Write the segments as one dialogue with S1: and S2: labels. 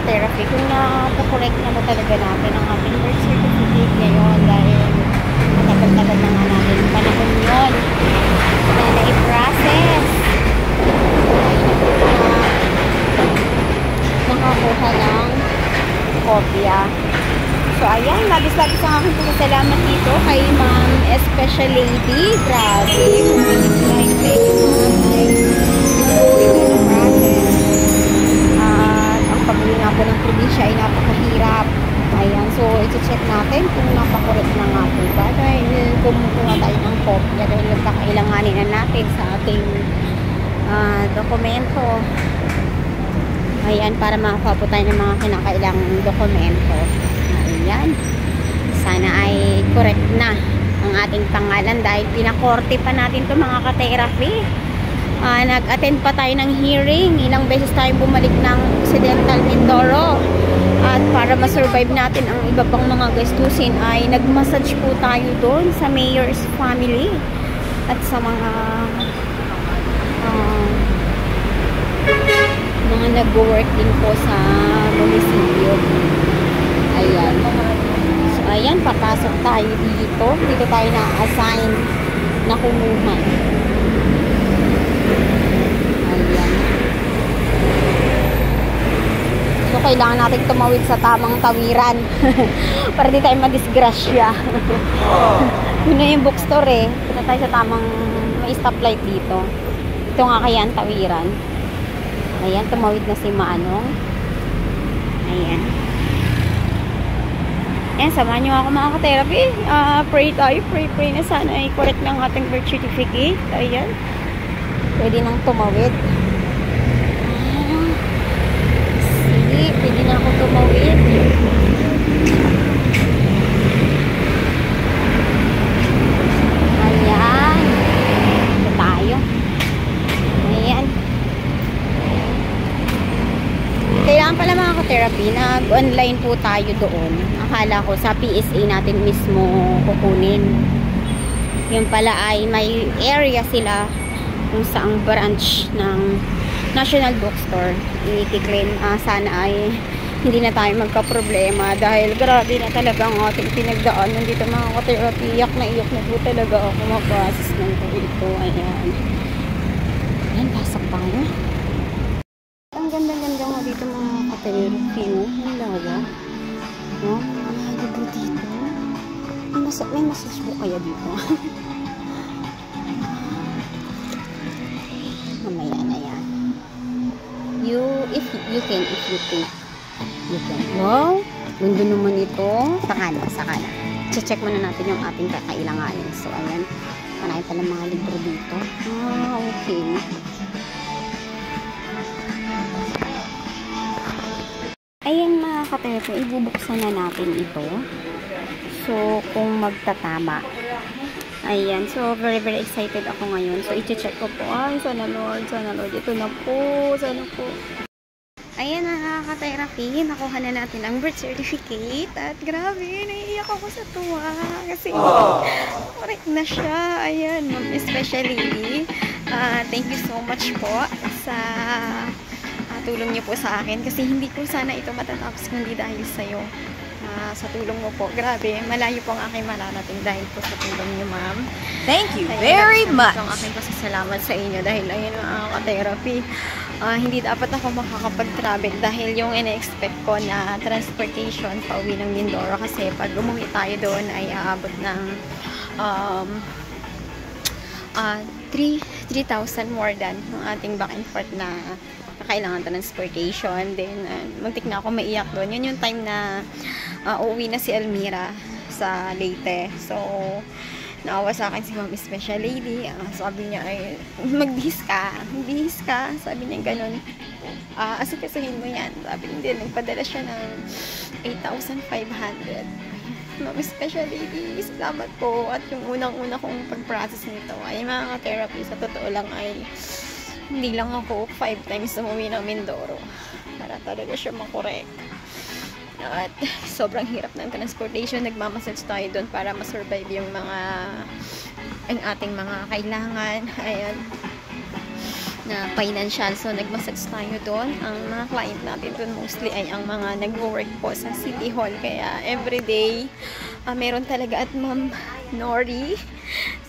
S1: ka-therapy, kung na-correct na ba talaga natin ang ating birth certificate ngayon dahil matagal-tagal na nga natin panahon yun na na-i-process nakakuha ng kopya. So ayan, labis-labis ang aking pasasalamat dito kay Ma'am Special Lady. Grabe, ang pamili nga po ng probinsya ay napakahirap. Ayan, so iti-check natin kung napakorek na nga po ba dahil kumukuha tayo ng kopya dahil kakailanganin na natin sa ating dokumento. Ayan, para makakuha po tayo ng mga kinakailangang dokumento. Ayan, sana ay correct na ang ating pangalan dahil pinakorte pa natin ito mga ka-therapy. Nag-attend pa tayo ng hearing, ilang beses tayong bumalik ng Occidental Mindoro at para ma-survive natin ang iba pang mga gastusin ay nag-massage po tayo doon sa mayor's family at sa mga nag-work din po sa munisipyo. Ayan. So, ayan, papasok tayo dito. Dito tayo na-assign na kumuha. Ayan. So, kailangan natin tumawid sa tamang tawiran para di tayo madisgrasya. Yun na yung bookstore eh. Punta tayo sa tamang may stoplight dito. Ito nga kaya ang tawiran. Ayan, tumawid na si Manong. Ayan. Ayan, samahan nyo ako mga ka-therapy. Pray tayo. Pray na sana ay correct ng ating birth certificate. Ayan. Pwede nang tumawid. Sige, pwede na ako tumawid. Ayan. Ito tayo. Ayan. Kailangan pala mga ka-therapy, nag-online po tayo doon. Akala ko sa PSA natin mismo kukunin. Yung pala ay may area sila kung saang branch ng National Bookstore. I-claim, sana ay hindi na tayo magka-problema dahil grabe na talaga ang ating pinagdaan. Nandito mga ka-therapy, iyak na po talaga ako mag-process ng ito. Ayan. Ayan, pasok tayo. Ang ganda-ganda nga dito mga ka-therapy. Ang lawa. No? Ang hagod dito. May massage po kaya dito. Mamaya na yan. If you think you can. Wow! Ganda naman ito. Sakana. Check muna natin yung ating kakailanganin. So, ayan. Marami pala mga libro dito. Okay. Ayan mga ka-therapy, ibubuksan na natin ito. So, kung magtatama. Ayan. So, very excited ako ngayon. So, i-check ko po. Ay, sana Lord. Ito na po. Sana po. Ayan na ka-therapy. Nakuha na natin ang birth certificate. At grabe, naiiyak ako sa tuwa. Kasi, correct na siya. Ayan, Ma'am Special Lady. Thank you so much po sa tulong niyo po sa akin. Kasi hindi ko sana ito matatapos kundi dahil sa'yo. Sa tulong mo po. Grabe, malayo po ang aking mararating dahil po sa tulong niyo, ma'am.
S2: Thank you very much.
S1: Ang aking pasasalamat sa inyo dahil ayun ang ka-therapy. Hindi dapat ako makakapag-travel dahil yung ina-expect ko na transportation pauwi ng Mindoro kasi pag umuwi tayo doon ay aabot ng 3,000 more than yung ating back and forth na kailangan transportation. Then, muntik na ako maiyak doon. Yun yung time na uuwi na si Almira sa Leyte. So, naawa sa akin si Ma'am Special Lady. Sabi niya ay, magbihis ka. Sabi niya ganun. Asikasuhin mo yan. Sabi niya, nagpadala siya ng 8,500. Ma'am Special Lady, salamat po. At yung unang-una kong pag-process nito ay mga therapy, sa totoo lang ay hindi lang ako 5 times umuwi ng Mindoro para talaga siya makorek. At sobrang hirap ng transportation. Nagmamassage tayo doon para ma-survive yung ating mga kailangan. Ayan.
S3: na financial. So, nagmassage tayo doon. Ang mga client natin doon mostly ay ang mga nag-work po sa City Hall. Kaya, everyday, meron talaga. At Ma'am Nori,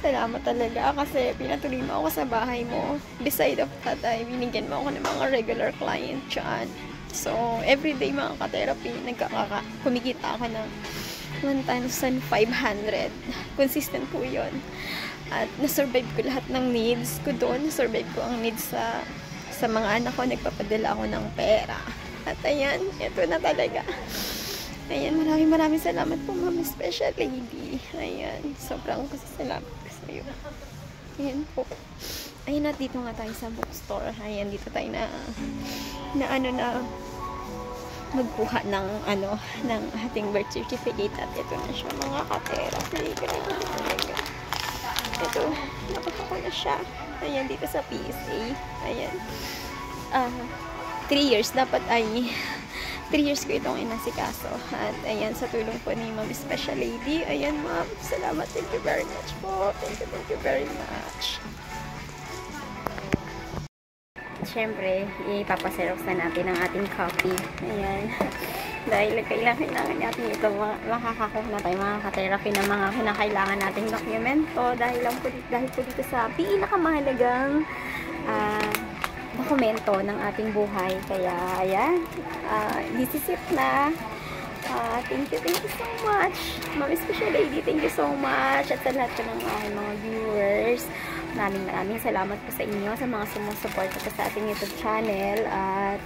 S3: salamat talaga kasi pinatuloy mo ako sa bahay mo. Beside of that, ay binigyan mo ako ng mga regular client dyan. So, everyday mga ka-therapy, kumikita ako ng 1,500. Consistent po yun. At nasurvive ko lahat ng needs ko doon. Nasurvive ko ang needs sa mga anak ko. Nagpapadala ako ng pera. At ayan, ito na talaga. Ayan, maraming salamat po, Ma'am Special Lady. Ayan, sobrang salamat ko sa iyo. Ayan po. Ayan, at dito nga tayo sa bookstore. Ayan, dito tayo na magkuha ng ng ating birth certificate. At ito na siya, mga ka-therapy. Grabe talaga. Ito, napakuha na siya. Ayan, dito sa PSA. Ayan. 3 years. Dapat ay 3 years ko itong inasikaso. At ayan, sa tulong po ni Ma'am Special Lady. Ayan, Ma'am. Salamat. Thank you very much po. Thank you very much.
S1: Siyempre, ipapaserox na natin ang ating copy. Ayan. Dahil kailangan natin ito, makakakuha na tayo mga ka-therapy ng mga kinakailangan nating dokumento. Dahil po dito sa pinakamahalagang dokumento ng ating buhay. Kaya, ayan. This is it na. Thank you so much. Ma'am Special Lady, thank you so much. At sa lahat po ng mga viewers, maraming salamat po sa inyo, sa mga sumusuporta po sa ating YouTube channel. At